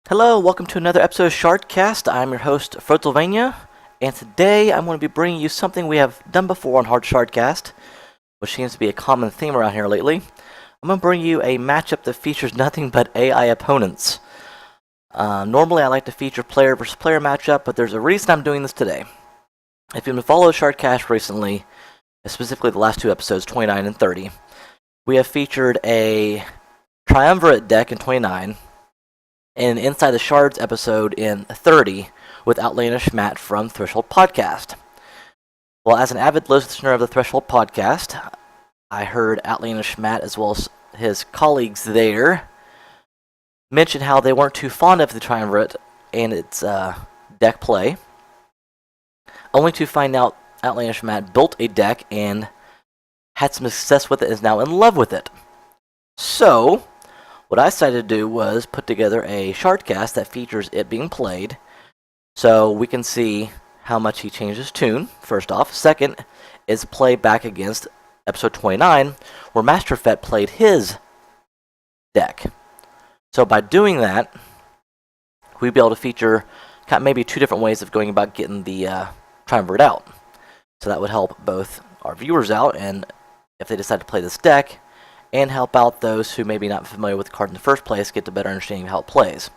Hello, welcome to another episode of Shardcast. I'm your host, Frotilvania, and today I'm going to be bringing you something we have done before on Hard Shardcast, which seems to be a common theme around here lately. I'm going to bring you a matchup that features nothing but AI opponents. Normally I like to feature player versus player matchup, but there's a reason I'm doing this today. If you've been following Shardcast recently, specifically the last two episodes, 29 and 30, we have featured a Triumvirate deck in 29, and Inside the Shards episode in 30 with Outlandish Matt from Threshold Podcast. Well, as an avid listener of the Threshold Podcast, I heard Outlandish Matt as well as his colleagues there mention how they weren't too fond of the Triumvirate and its deck play, only to find out Outlandish Matt built a deck and had some success with it and is now in love with it. So, what I decided to do was put together a Shardcast that features it being played, so we can see how much he changed his tune, first off. Second is play back against episode 29, where Master Fett played his deck. So by doing that, we'd be able to feature kind of maybe two different ways of going about getting the Triumvirate out. So that would help both our viewers out, and if they decide to play this deck, and help out those who may be not familiar with the card in the first place get a better understanding of how it plays.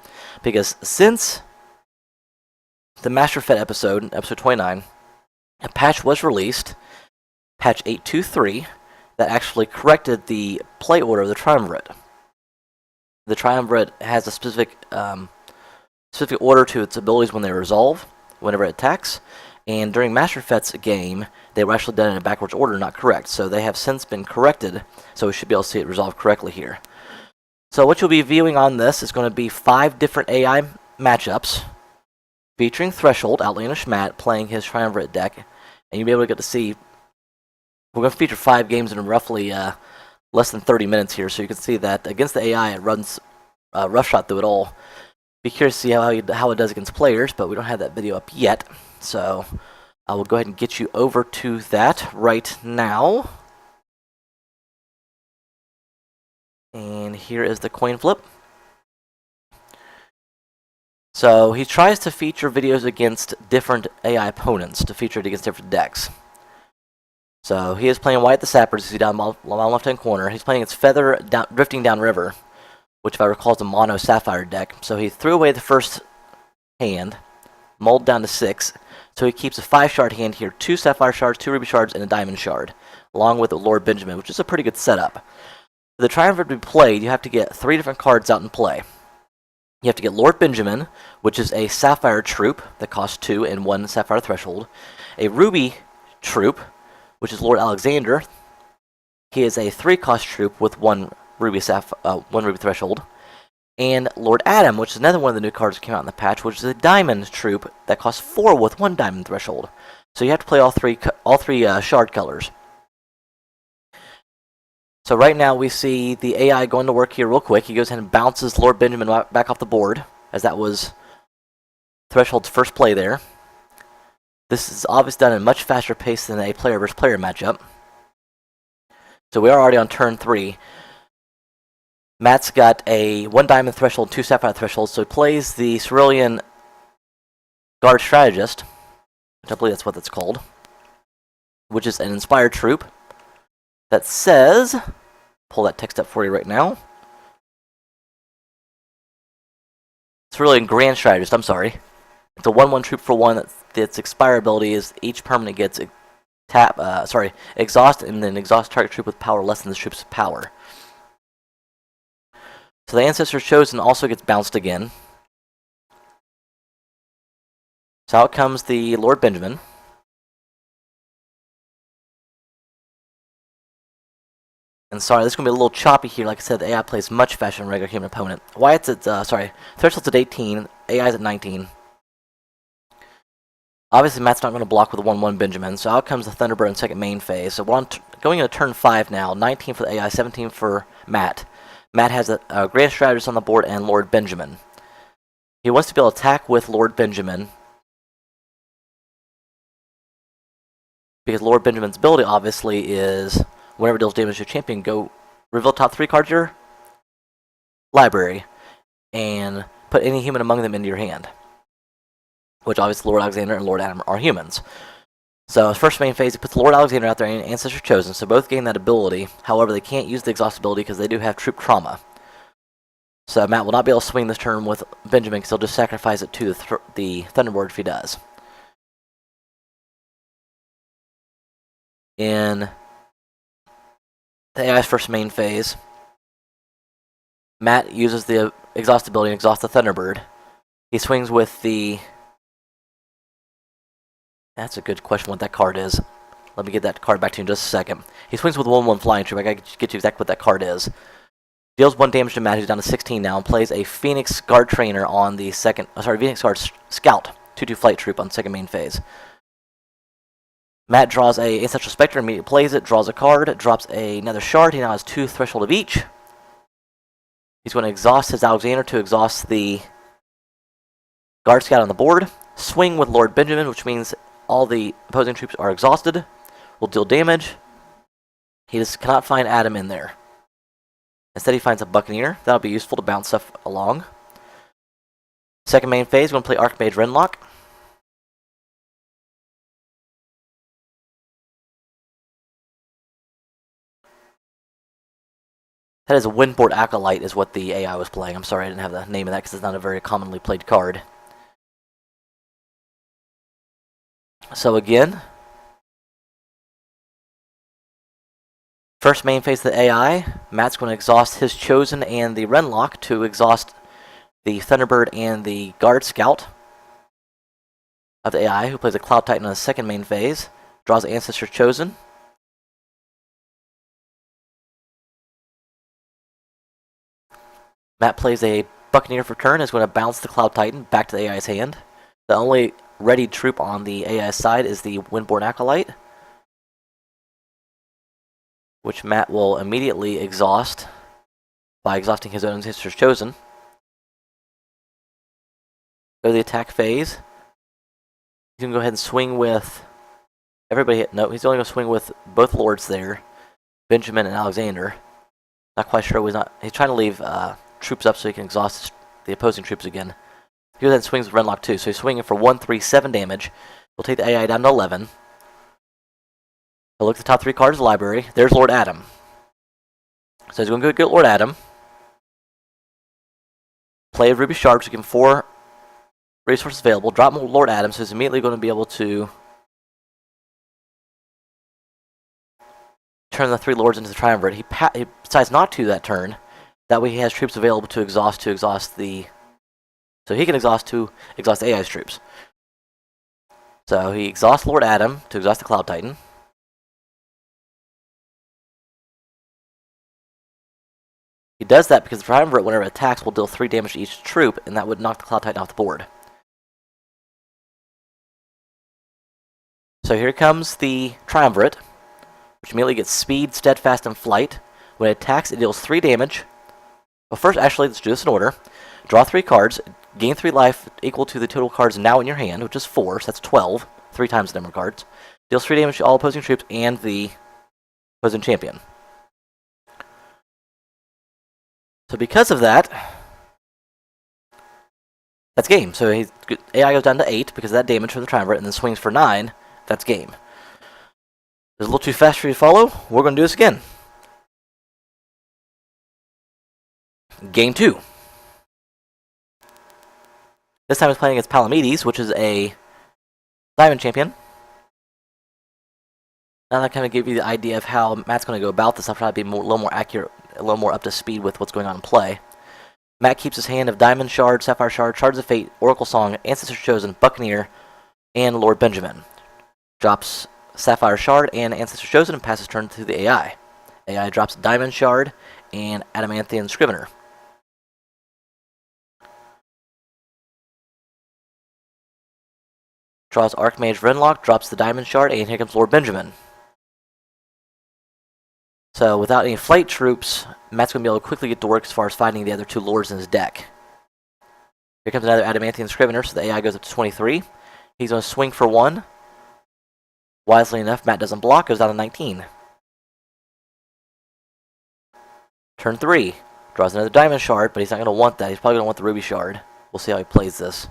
Because since the Master Fett episode 29, a patch was released, patch 823, that actually corrected the play order of the Triumvirate. The Triumvirate has a specific order to its abilities when they resolve, whenever it attacks, and during Master Fett's game, they were actually done in a backwards order, not correct. So they have since been corrected, so we should be able to see it resolved correctly here. So what you'll be viewing on this is going to be 5 different AI matchups, featuring Threshold, Outlandish Matt, playing his Triumvirate deck, and you'll be able to get to see, we're going to feature 5 games in roughly less than 30 minutes here, so you can see that against the AI, it runs roughshod through it all. Be curious to see how it does against players, but we don't have that video up yet. So I will go ahead and get you over to that right now. And here is the coin flip. So he tries to feature videos against different AI opponents, to feature it against different decks. So he is playing White the Sapper, as you see down my left-hand corner. He's playing its Feather Drifting Down River, which if I recall is a mono Sapphire deck. So he threw away the first hand, mulled down to 6. So he keeps a 5-shard hand here, 2 Sapphire shards, 2 Ruby shards, and a Diamond shard, along with the Lord Benjamin, which is a pretty good setup. For the Triumvirate to be played, you have to get 3 different cards out in play. You have to get Lord Benjamin, which is a Sapphire troop that costs 2 and 1 Sapphire threshold. A Ruby troop, which is Lord Alexander. He is a 3-cost troop with 1 Ruby threshold. And Lord Adam, which is another one of the new cards that came out in the patch, which is a Diamond troop that costs 4 with 1 Diamond threshold. So you have to play all three shard colors. So right now we see the AI going to work here real quick. He goes ahead and bounces Lord Benjamin back off the board, as that was Threshold's first play there. This is obviously done at a much faster pace than a player versus player matchup. So we are already on turn 3. Matt's got a 1 Diamond threshold, 2 Sapphire threshold, so he plays the Cerulean Guard Strategist, which I believe that's what that's called, which is an inspired troop that says, pull that text up for you right now, Cerulean Grand Strategist, I'm sorry. It's a 1/1 troop for 1 its expire ability is each permanent gets exhaust, and then exhaust target troop with power less than the troop's power. So the Ancestor Chosen also gets bounced again. So out comes the Lord Benjamin. And sorry, this is going to be a little choppy here. Like I said, the AI plays much faster than regular human opponent. Wyatt's at, Threshold's at 18, AI's at 19. Obviously, Matt's not going to block with a 1/1 Benjamin, so out comes the Thunderbird in second main phase. So we're going into turn 5 now, 19 for the AI, 17 for Matt. Matt has a Grand Strategist on the board and Lord Benjamin. He wants to be able to attack with Lord Benjamin, because Lord Benjamin's ability obviously is whenever it deals damage to your champion, go reveal top 3 cards of your library and put any human among them into your hand. Which obviously Lord Alexander and Lord Adam are humans. So first main phase, he puts Lord Alexander out there and Ancestor Chosen, so both gain that ability. However, they can't use the exhaust ability because they do have troop trauma. So Matt will not be able to swing this turn with Benjamin because he'll just sacrifice it to the Thunderbird if he does. In the AI's first main phase, Matt uses the exhaust ability and exhausts the Thunderbird. He swings with the... That's a good question what that card is. Let me get that card back to you in just a second. He swings with 1/1 Flying Troop. I gotta get you exactly what that card is. Deals 1 damage to Matt, who's down to 16 now, and plays a Phoenix Guard Trainer on the second... Phoenix Guard Scout, 2/2 Flight Troop on second main phase. Matt draws a Ancestral Spectre, immediately plays it, draws a card, drops another shard. He now has 2 Threshold of each. He's going to exhaust his Alexander to exhaust the Guard Scout on the board. Swing with Lord Benjamin, which means all the opposing troops are exhausted. Will deal damage. He just cannot find Adam in there. Instead, he finds a Buccaneer. That'll be useful to bounce stuff along. Second main phase, we're going to play Archmage Renlock. That is a Windboard Acolyte is what the AI was playing. I'm sorry I didn't have the name of that because it's not a very commonly played card. So again, first main phase of the AI, Matt's going to exhaust his Chosen and the Renlock to exhaust the Thunderbird and the Guard Scout of the AI, who plays a Cloud Titan on the second main phase. Draws Ancestor Chosen. Matt plays a Buccaneer for turn, is going to bounce the Cloud Titan back to the AI's hand. The only ready troop on the AI side is the Windborne Acolyte, which Matt will immediately exhaust by exhausting his own Ancestor's Chosen. Go to the attack phase. He's going to go ahead and swing with everybody. No, he's only going to swing with both lords there, Benjamin and Alexander. Not quite sure. He's trying to leave troops up so he can exhaust the opposing troops again. He then swings with Renlock too, so he's swinging for 1, 3, 7 damage. We'll take the AI down to 11. He'll look at the top 3 cards of the library. There's Lord Adam. So he's going to go get Lord Adam. Play a Ruby Shard to give him 4 resources available. Drop Lord Adam, so he's immediately going to be able to turn the 3 lords into the Triumvirate. He decides not to that turn. That way he has troops available to exhaust the... So he can exhaust AI's troops. So he exhausts Lord Adam to exhaust the Cloud Titan. He does that because the Triumvirate, whenever it attacks, will deal 3 damage to each troop, and that would knock the Cloud Titan off the board. So here comes the Triumvirate, which immediately gets Speed, Steadfast, and Flight. When it attacks, it deals 3 damage. Well, first, actually, let's do this in order. Draw 3 cards, gain 3 life equal to the total cards now in your hand, which is 4, so that's 12. 3 times the number of cards. Deals 3 damage to all opposing troops and the opposing champion. So because of that, that's game. So AI goes down to 8 because of that damage from the Triumvirate, and then swings for 9. That's game. It's a little too fast for you to follow. We're going to do this again. Game 2. This time he's playing against Palamedes, which is a Diamond champion. Now that kind of give you the idea of how Matt's going to go about this. I'll try to be a little more accurate, a little more up to speed with what's going on in play. Matt keeps his hand of Diamond Shard, Sapphire Shard, Shards of Fate, Oracle Song, Ancestor Chosen, Buccaneer, and Lord Benjamin. Drops Sapphire Shard and Ancestor Chosen and passes turn to the AI. AI drops Diamond Shard and Adamanthian Scrivener. Draws Archmage Renlock, drops the Diamond Shard, and here comes Lord Benjamin. So without any flight troops, Matt's going to be able to quickly get to work as far as finding the other 2 lords in his deck. Here comes another Adamanthian Scrivener, so the AI goes up to 23. He's going to swing for 1. Wisely enough, Matt doesn't block, goes down to 19. Turn 3. Draws another Diamond Shard, but he's not going to want that. He's probably going to want the Ruby Shard. We'll see how he plays this.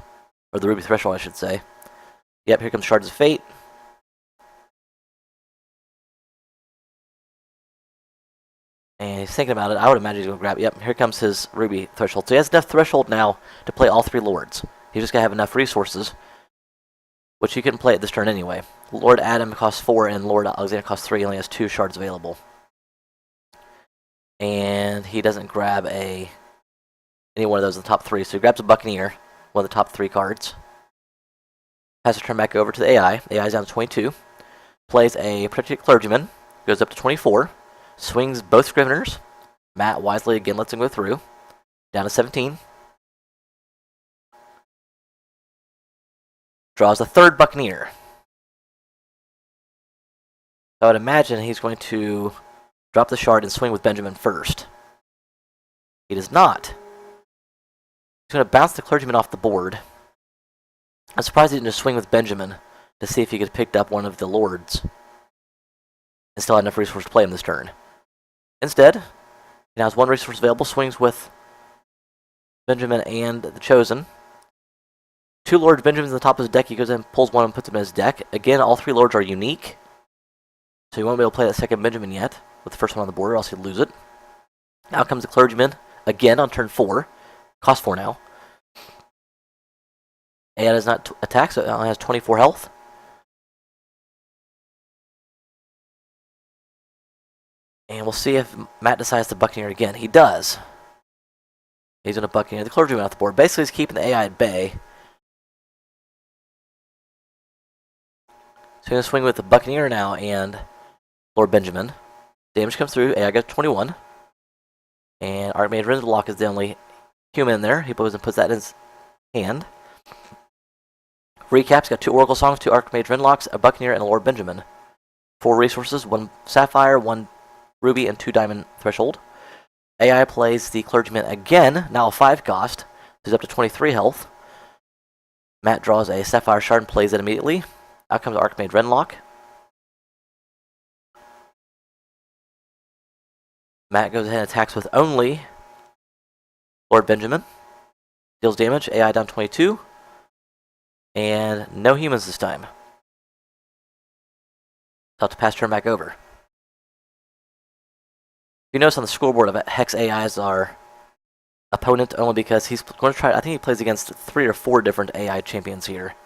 Or the Ruby Threshold, I should say. Yep, here comes Shards of Fate. And he's thinking about it. I would imagine he's going to grab. Yep, here comes his Ruby Threshold. So he has enough Threshold now to play all 3 Lords. He's just got to have enough resources, which he couldn't play at this turn anyway. Lord Adam costs 4 and Lord Alexander costs 3. He only has 2 shards available. And he doesn't grab any one of those in the top 3. So he grabs a Buccaneer, one of the top 3 cards. Has to turn back over to the AI. The AI is down to 22. Plays a Protected Clergyman. Goes up to 24. Swings both Scriveners. Matt wisely again lets him go through. Down to 17. Draws a 3rd Buccaneer. I would imagine he's going to drop the shard and swing with Benjamin first. He does not. He's going to bounce the Clergyman off the board. I'm surprised he didn't just swing with Benjamin to see if he could have picked up one of the Lords and still had enough resources to play him this turn. Instead, he now has 1 resource available, swings with Benjamin and the Chosen. 2 Lords Benjamins in the top of his deck. He goes in and pulls one and puts them in his deck. Again, all 3 Lords are unique, so he won't be able to play that second Benjamin yet with the first one on the board, or else he'd lose it. Now comes the Clergyman, again on turn 4. Cost 4 now. AI does not attack, so it only has 24 health. And we'll see if Matt decides to Buccaneer again. He does. He's going to Buccaneer the Clergyman off the board. Basically, he's keeping the AI at bay. So he's going to swing with the Buccaneer now and Lord Benjamin. Damage comes through. AI gets 21. And Archmage Rindelock is the only human in there. He goes and puts that in his hand. Recaps, got 2 Oracle Songs, 2 Archmage Rindelocks, a Buccaneer, and a Lord Benjamin. 4 resources, 1 Sapphire, 1 Ruby, and 2 Diamond Threshold. AI plays the Clergyman again, now a 5 cost. He's up to 23 health. Matt draws a Sapphire Shard and plays it immediately. Out comes Archmage Renlock. Matt goes ahead and attacks with only Lord Benjamin. Deals damage, AI down 22. And no humans this time. About to pass turn back over. You notice on the scoreboard of Hex AI is our opponent only because he's going to try. I think he plays against 3 or 4 different AI champions here.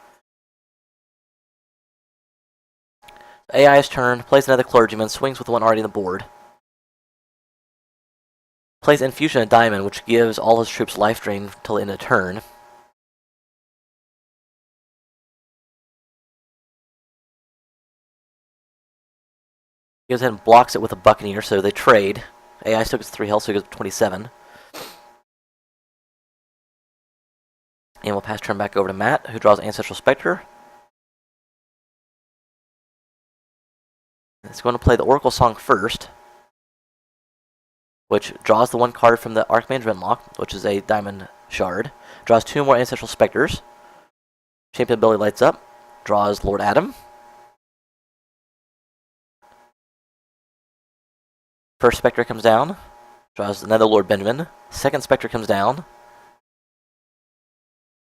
AI's turn, plays another Clergyman, swings with one already on the board. Plays Infusion of Diamond, which gives all his troops life drain until the end of the turn. He goes ahead and blocks it with a Buccaneer, so they trade. AI still gets 3 health, so he goes to 27. And we'll pass turn back over to Matt, who draws Ancestral Spectre. He's going to play the Oracle Song first, which draws the 1 card from the Archmage Renlock, which is a Diamond Shard. Draws 2 more Ancestral Spectres. Champion ability lights up. Draws Lord Adam. First Spectre comes down. Draws another Lord Benjamin. Second Spectre comes down.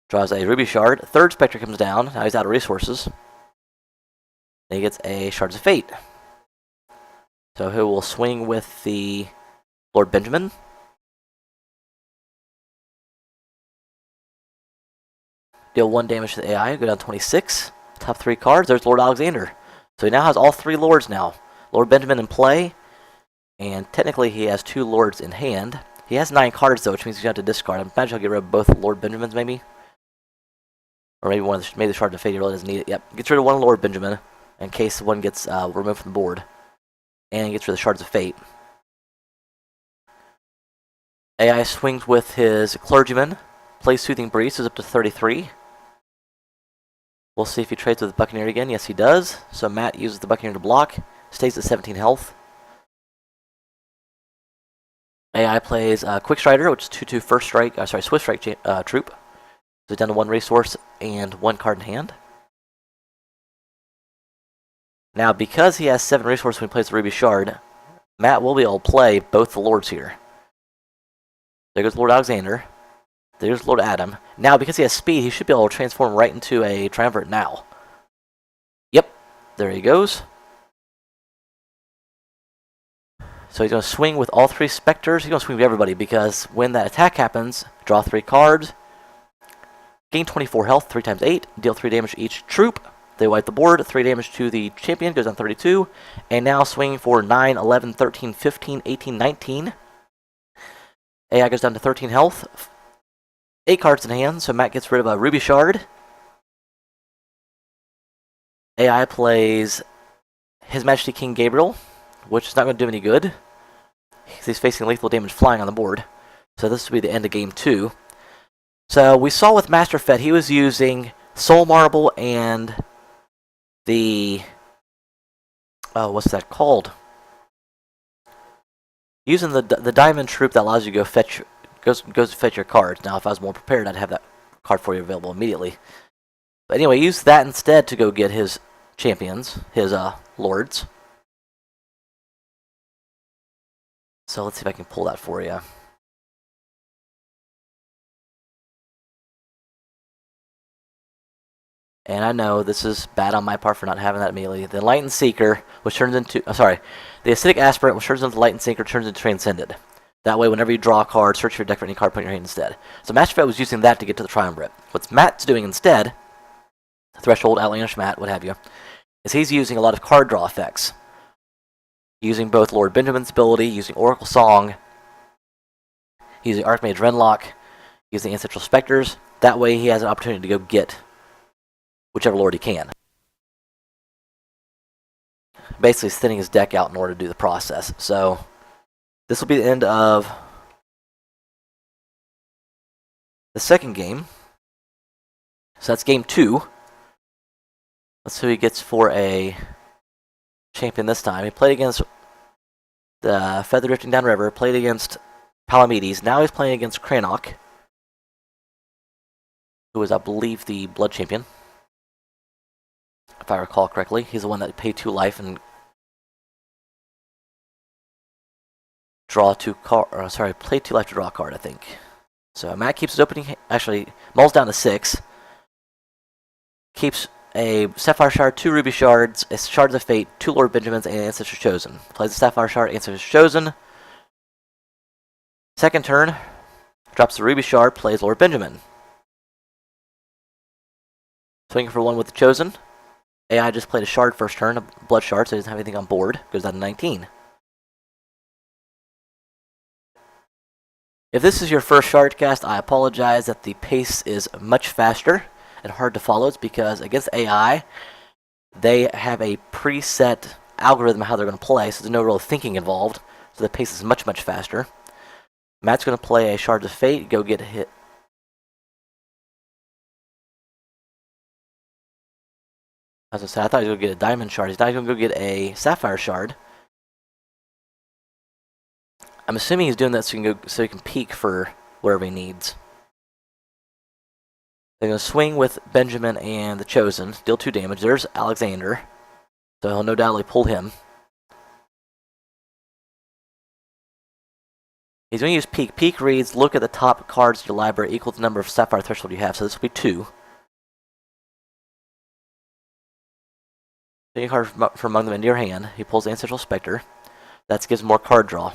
Draws a Ruby Shard. Third Spectre comes down. Now he's out of resources. And he gets a Shards of Fate. So he will swing with the Lord Benjamin. Deal 1 damage to the AI. Go down 26. Top 3 cards. There's Lord Alexander. So he now has all 3 Lords now. Lord Benjamin in play. And technically he has 2 Lords in hand. He has 9 cards though, which means he's going to have to discard. I imagine he'll get rid of both Lord Benjamins maybe. Or maybe maybe the Shard of Fate, he really doesn't need it. Yep, gets rid of 1 Lord Benjamin in case one gets removed from the board. And gets rid of the Shards of Fate. AI swings with his Clergyman. Plays Soothing Breeze, is up to 33. We'll see if he trades with the Buccaneer again. Yes, he does. So Matt uses the Buccaneer to block. Stays at 17 health. AI plays Quick Strider, which is 2/2 first strike. Swift strike troop. So he's down to 1 resource and 1 card in hand. Now, because he has 7 resources when he plays the Ruby Shard, Matt will be able to play both the Lords here. There goes Lord Alexander. There's Lord Adam. Now, because he has speed, he should be able to transform right into a Triumvirate now. Yep, there he goes. So he's going to swing with all 3 Spectres. He's going to swing with everybody because when that attack happens, draw 3 cards, gain 24 health, 3 times 8, deal 3 damage to each troop. They wipe the board, 3 damage to the champion, goes down 32. And now swinging for 9, 11, 13, 15, 18, 19. AI goes down to 13 health. 8 cards in hand, so Matt gets rid of a Ruby Shard. AI plays His Majesty King Gabriel, which is not going to do any good. He's facing lethal damage flying on the board. So this will be the end of game 2. So we saw with Master Fett, he was using Soul Marble and the... oh, what's that called? Using the Diamond Troop that allows you to go fetch... goes to fetch your cards. Now, if I was more prepared, I'd have that card for you available immediately. But anyway, use that instead to go get his champions, his lords. So let's see if I can pull that for you. And I know this is bad on my part for not having that immediately. The Enlightened Seeker, which turns into... the Acidic Aspirant, which turns into the Enlightened Seeker, turns into Transcended. That way, whenever you draw a card, search your deck for any card, put in your hand instead. So Master Fett was using that to get to the Triumvirate. What Matt's doing instead, Threshold, Outlandish Matt, what have you, is he's using a lot of card draw effects. Using both Lord Benjamin's ability, using Oracle Song, using Archmage Renlock, using Ancestral Spectres. That way, he has an opportunity to go get whichever lord he can. Basically, thinning his deck out in order to do the process. So this will be the end of the second game. So that's game 2. Let's see who he gets for a champion this time. He played against the Feather Drifting Downriver, played against Palamedes. Now he's playing against Cranach, who is, I believe, the Blood Champion. If I recall correctly, he's the one that paid 2 life and played 2 life to draw a card, I think. So Matt keeps his opening, actually, mulls down to 6. Keeps a Sapphire Shard, 2 Ruby Shards, a Shards of Fate, 2 Lord Benjamins, and Ancestors Chosen. Plays the Sapphire Shard, Ancestors Chosen. Second turn, drops the Ruby Shard, plays Lord Benjamin. Swinging for 1 with the Chosen. AI just played a Shard first turn, a Blood Shard, so he doesn't have anything on board. Goes down to 19. If this is your first Shard cast, I apologize that the pace is much faster and hard to follow. It's because against AI, they have a preset algorithm of how they're going to play, so there's no real thinking involved. So the pace is much, much faster. Matt's going to play a Shards of Fate, go get hit. As I said, I thought he was going to get a Diamond Shard. He's not going to go get a Sapphire Shard. I'm assuming he's doing that so he can peek for wherever he needs. They're going to swing with Benjamin and the Chosen. Deal 2 damage. There's Alexander. So he'll no doubtly pull him. He's going to use Peek. Peek reads, look at the top cards in your library equal to the number of Sapphire Threshold you have. So this will be 2. Taking a card from among them into your hand. He pulls the Ancestral Spectre. That gives more card draw.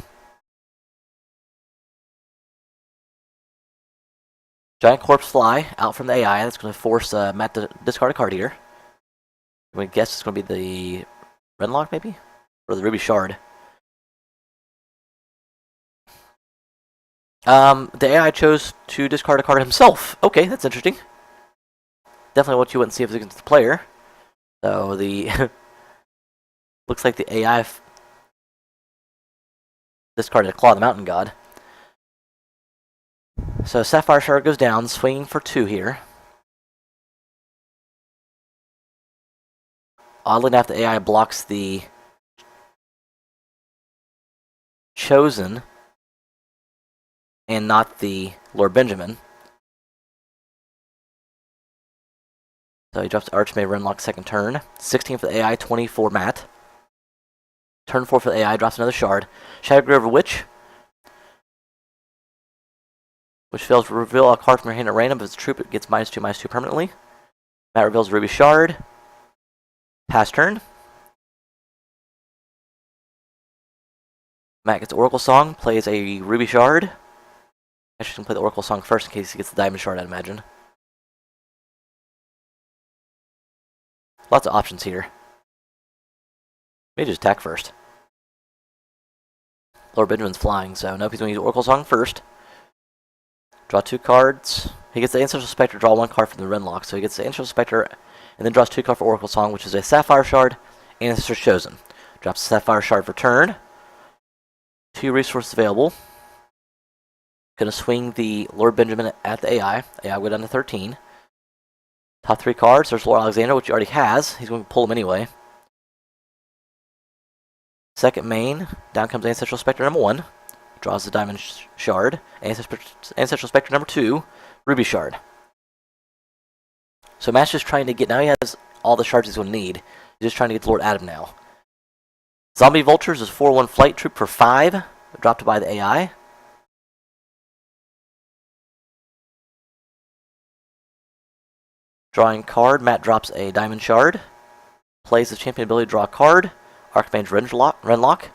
Giant Corpse Fly out from the AI. That's going to force Matt to discard a card here. I'm going to guess it's going to be the Renlock, maybe? Or the Ruby Shard. The AI chose to discard a card himself. Okay, that's interesting. Definitely what you wouldn't see if it was against the player. So the... looks like the AI discarded a Claw of the Mountain God. So Sapphire Shard goes down, swinging for 2 here. Oddly enough, the AI blocks the Chosen and not the Lord Benjamin. So he drops Archmage Renlock second turn. 16 for the AI, 20 for Matt. Turn 4 for the AI, drops another Shard. Shadowgrove Witch. which fails to reveal a card from your hand at random. If it's a troop, it gets -2/-2 permanently. Matt reveals Ruby Shard. Pass turn. Matt gets Oracle Song, plays a Ruby Shard. Actually, going to play the Oracle Song first in case he gets the Diamond Shard, I'd imagine. Lots of options here. Maybe just attack first. Lord Benjamin's flying, so nope, he's going to use Oracle Song first. Draw 2 cards. He gets the Ancestral Spectre, draw 1 card from the Renlock. So he gets the Ancestral Spectre, and then draws 2 cards for Oracle Song, which is a Sapphire Shard, and Ancestor's Chosen. Drops the Sapphire Shard for turn. 2 resources available. Gonna swing the Lord Benjamin at the AI. AI will go down to 13. Top 3 cards. There's Lord Alexander, which he already has. He's going to pull him anyway. Second main. Down comes Ancestral Spectre number 1. Draws the Diamond Shard. Ancestral Spectre number 2. Ruby Shard. So Matt's just trying to get... Now he has all the shards he's going to need. He's just trying to get to Lord Adam now. Zombie Vultures is 4/1 flight troop for 5. Dropped by the AI. Drawing card, Matt drops a Diamond Shard. Plays the champion ability to draw a card. Archmage Renlock.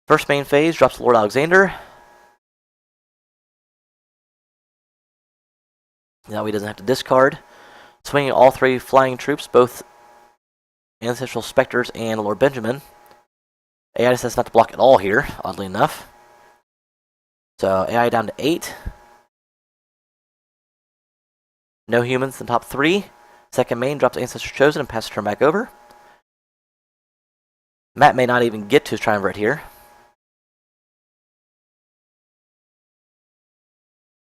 First main phase, drops Lord Alexander. Now he doesn't have to discard. Swinging all 3 flying troops, both Ancestral Spectres and Lord Benjamin. AI decides not to block at all here, oddly enough. So AI down to 8. No humans in top 3. Second main drops Ancestor's Chosen and passes turn back over. Matt may not even get to his Triumvirate here.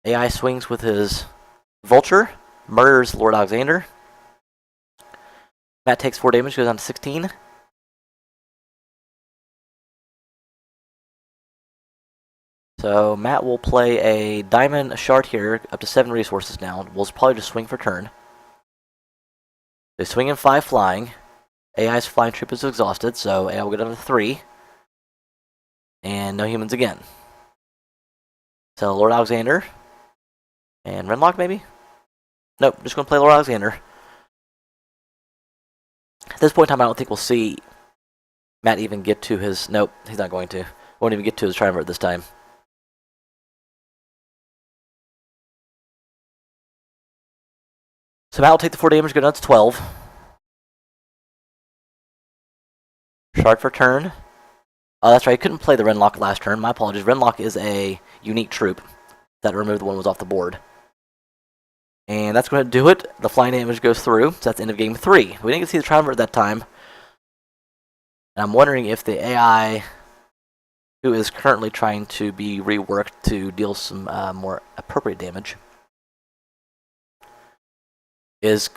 AI swings with his Vulture, murders Lord Alexander. Matt takes 4 damage, goes down to 16. So Matt will play a Diamond Shard here, up to 7 resources now. We'll probably just swing for turn. They swing in 5 flying. AI's flying troop is exhausted, so AI will go down to 3. And no humans again. So Lord Alexander. And Renlock maybe? Nope, just going to play Lord Alexander. At this point in time, I don't think we'll see Matt even get to his... Nope, he's not going to. Won't even get to his Triumvirate this time. So Matt will take the 4 damage, go down to 12. Shard for turn. Oh, that's right, he couldn't play the Renlock last turn. My apologies. Renlock is a unique troop that removed the one that was off the board. And that's going to do it. The flying damage goes through, so that's the end of game 3. We didn't get to see the Triumvirate that time. And I'm wondering if the AI, who is currently trying to be reworked to deal some more appropriate damage, is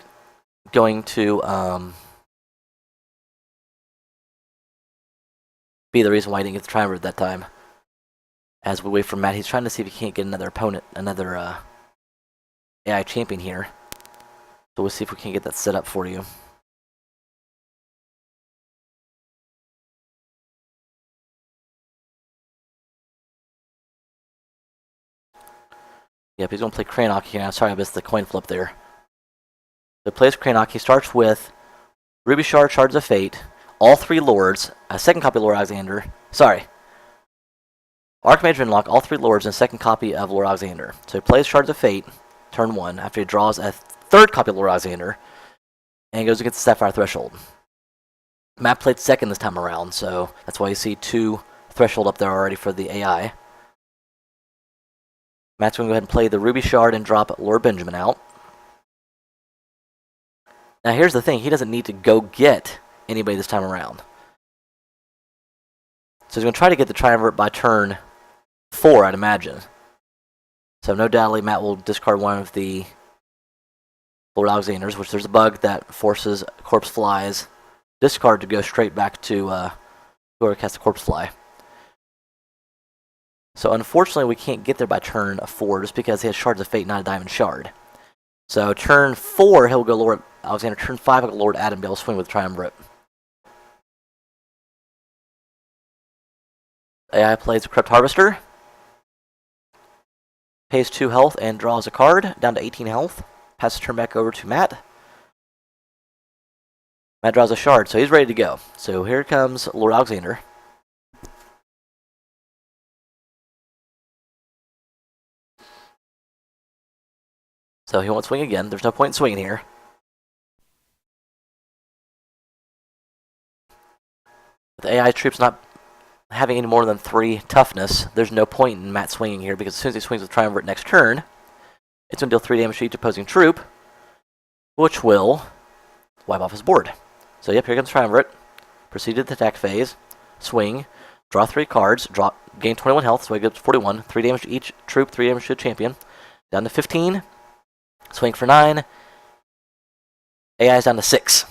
going to be the reason why he didn't get the Triumvirate that time. As we wait for Matt, he's trying to see if he can't get another opponent, another AI champion here. So we'll see if we can get that set up for you. Yep, he's going to play Cranach here. I'm sorry I missed the coin flip there. So he plays Cranach. He starts with Ruby Shard, Shards of Fate, all 3 Lords, a second copy of Lord Alexander. Sorry. Archmage Renlock, all 3 Lords, and a second copy of Lord Alexander. So he plays Shards of Fate, turn 1, after he draws a 3rd copy of Lord Alexander, and goes against the Sapphire Threshold. Matt played second this time around, so that's why you see 2 Threshold up there already for the AI. Matt's going to go ahead and play the Ruby Shard and drop Lord Benjamin out. Now here's the thing, he doesn't need to go get anybody this time around. So he's going to try to get the Triumvirate by turn 4, I'd imagine. So no doubtly Matt will discard one of the Lord Alexanders, which there's a bug that forces Corpse Fly's discard to go straight back to whoever cast the Corpse Fly. So unfortunately we can't get there by turn 4 just because he has Shards of Fate, not a Diamond Shard. So turn 4 he'll go Lord Alexander, turn 5 he'll go Lord Adam, be able to swing with Triumvirate. AI plays the Corrupt Harvester. pays 2 health and draws a card, down to 18 health. Pass the turn back over to Matt. Matt draws a shard, so he's ready to go. So here comes Lord Alexander. So he won't swing again. There's no point in swinging here. With AI troops not having any more than 3 toughness, there's no point in Matt swinging here, because as soon as he swings with Triumvirate next turn, it's going to deal 3 damage to each opposing troop, which will wipe off his board. So yep, here comes Triumvirate. Proceed to the attack phase. Swing. Draw 3 cards. Gain 21 health, so he gets 41. 3 damage to each troop, 3 damage to the champion. Down to 15. Swing for 9. AI is down to 6.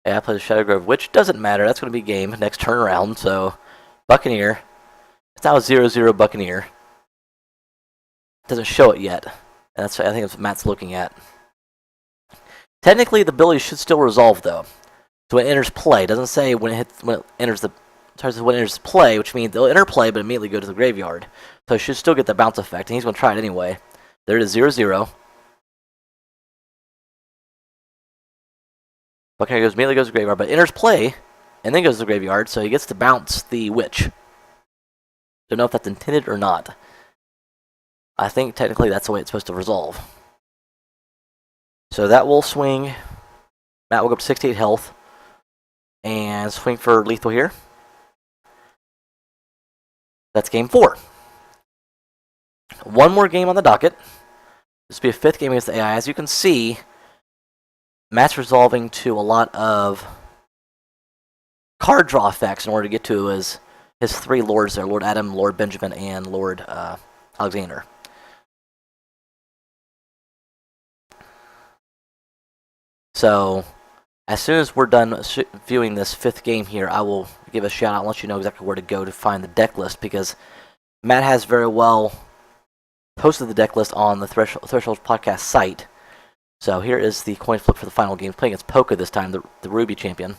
AI plays Shadow Grove, which doesn't matter. That's going to be game next turn around. So Buccaneer. It's now a 0-0 Buccaneer. Doesn't show it yet. And I think that's what Matt's looking at. Technically, the ability should still resolve, though. So when it enters play, it doesn't say when it enters play, which means it'll enter play, but immediately go to the graveyard. So it should still get the bounce effect, and he's going to try it anyway. There it is, 0-0. Buccaneer immediately goes to the graveyard, but enters play, and then goes to the graveyard, so he gets to bounce the Witch. Don't know if that's intended or not. I think technically that's the way it's supposed to resolve. So that will swing. Matt will go up to 68 health. And swing for lethal here. That's game 4. One more game on the docket. This will be a 5th game against the AI. As you can see, Matt's resolving to a lot of card draw effects in order to get to his 3 lords there. Lord Adam, Lord Benjamin, and Lord Alexander. So, as soon as we're done viewing this 5th game here, I will give a shout out and let you know exactly where to go to find the deck list, because Matt has very well posted the deck list on the Threshold Podcast site. So here is the coin flip for the final game. Playing against Poca this time, the Ruby champion.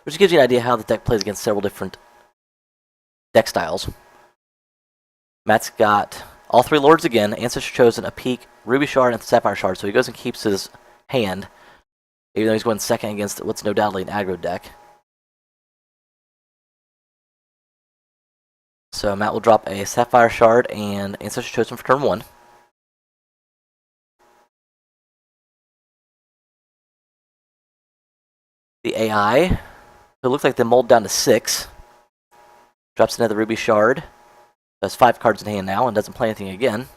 Which gives you an idea how the deck plays against several different deck styles. Matt's got all 3 lords again, Ancestor Chosen, a Peak, Ruby Shard, and Sapphire Shard. So he goes and keeps his hand, even though he's going second against what's no doubtly an aggro deck. So Matt will drop a Sapphire Shard and Ancestor Chosen for turn 1. The AI, who looks like they mold down to 6, drops another Ruby Shard. Has 5 cards in hand now and doesn't play anything again.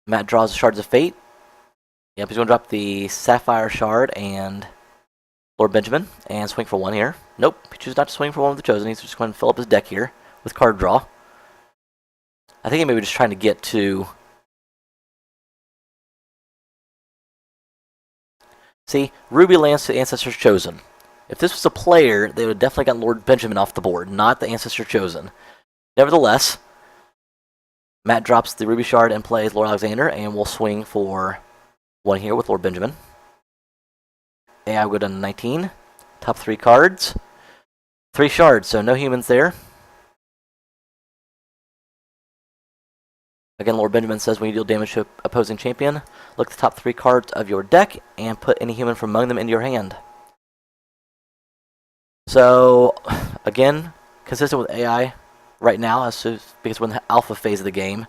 Matt draws the Shards of Fate. Yep, he's going to drop the Sapphire Shard and Lord Benjamin and swing for 1 here. Nope, he chooses not to swing for 1 with the Chosen. He's just going to fill up his deck here with card draw. I think he may be just trying to get to... See, Ruby lands to Ancestor's Chosen. If this was a player, they would have definitely gotten Lord Benjamin off the board, not the Ancestor Chosen. Nevertheless, Matt drops the Ruby Shard and plays Lord Alexander, and we'll swing for 1 here with Lord Benjamin. AI will go down to 19. Top 3 cards. 3 shards, so no humans there. Again, Lord Benjamin says when you deal damage to opposing champion, look at the top 3 cards of your deck and put any human from among them into your hand. So, again, consistent with AI right now, because we're in the alpha phase of the game.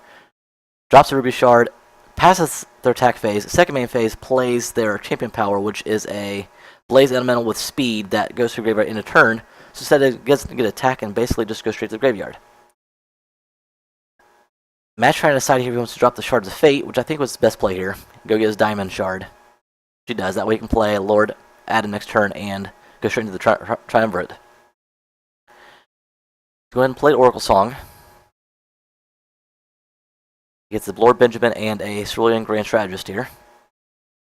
Drops a Ruby Shard, passes their attack phase. Second main phase plays their champion power, which is a Blaze Elemental with speed that goes through graveyard in a turn. So instead it gets to get attack and basically just goes straight to the graveyard. Matt's trying to decide here if he wants to drop the Shards of Fate, which I think was the best play here. Go get his Diamond Shard. She does. That way he can play Lord Adam next turn and go straight into the Triumvirate. Go ahead and play the Oracle Song. He gets the Lord Benjamin and a Cerulean Grand Strategist here.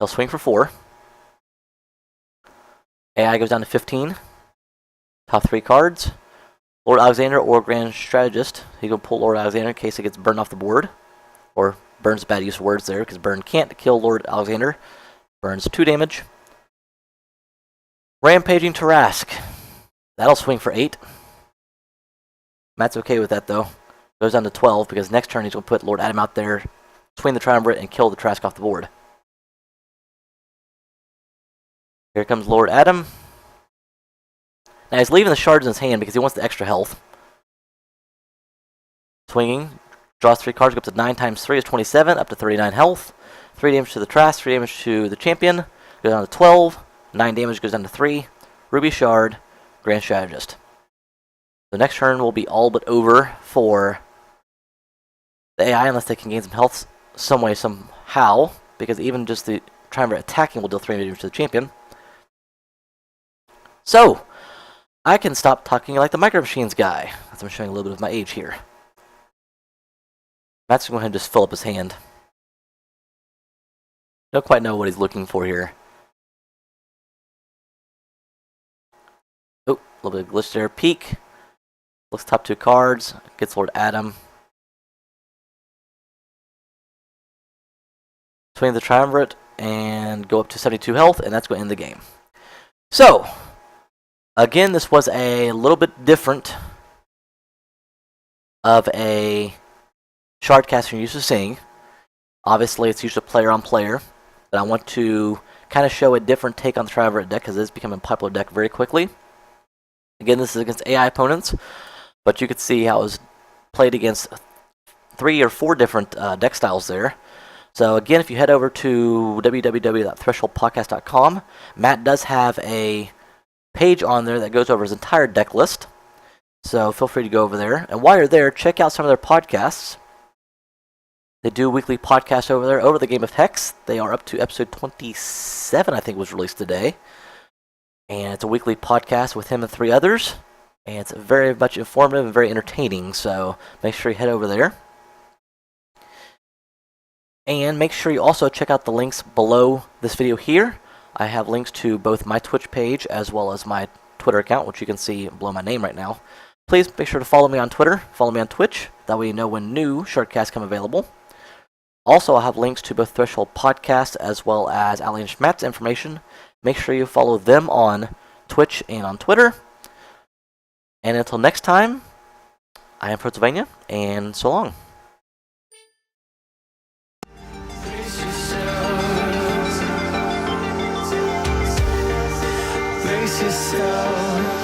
He'll swing for 4. AI goes down to 15. Top 3 cards. Lord Alexander or Grand Strategist. He can pull Lord Alexander in case it gets burned off the board. Or burns, bad use of words there, because burn can't kill Lord Alexander. Burns 2 damage. Rampaging Tarask. That'll swing for 8. Matt's okay with that, though. Goes down to 12, because next turn he's going to put Lord Adam out there, swing the Triumvirate, and kill the Tarask off the board. Here comes Lord Adam. Now he's leaving the shards in his hand because he wants the extra health. Swinging. Draws 3 cards, go up to 9 times 3 is 27, up to 39 health. 3 damage to the Trask, 3 damage to the champion. Goes down to 12. 9 damage goes down to 3. Ruby Shard, Grand Strategist. The next turn will be all but over for the AI unless they can gain some health some way, somehow. Because even just the Triumvirate attacking will deal 3 damage to the champion. So, I can stop talking like the Micro Machines guy. As I'm showing a little bit of my age here. Matt's going to go ahead and just fill up his hand. Don't quite know what he's looking for here. Oh, a little bit of glitch there. Peek. Looks top 2 cards. Gets Lord Adam. Swing the Triumvirate and go up to 72 health, and that's going to end the game. So, again, this was a little bit different of a Shardcast you're used to seeing. Obviously, it's usually player on player, but I want to kind of show a different take on the Triumvirate deck because it is becoming a popular deck very quickly. Again, this is against AI opponents, but you could see how it was played against 3 or 4 different deck styles there. So again, if you head over to www.thresholdpodcast.com, Matt does have a page on there that goes over his entire deck list. So feel free to go over there. And while you're there, check out some of their podcasts. They do weekly podcasts over there, over the Game of Hex. They are up to episode 27, I think was released today. And it's a weekly podcast with him and 3 others. And it's very much informative and very entertaining, so make sure you head over there. And make sure you also check out the links below this video here. I have links to both my Twitch page as well as my Twitter account, which you can see below my name right now. Please make sure to follow me on Twitter, follow me on Twitch. That way you know when new shortcasts come available. Also, I have links to both Threshold Podcast as well as Ali and Schmatt's information. Make sure you follow them on Twitch and on Twitter. And until next time, I am Pennsylvania, and so long. Brace yourself.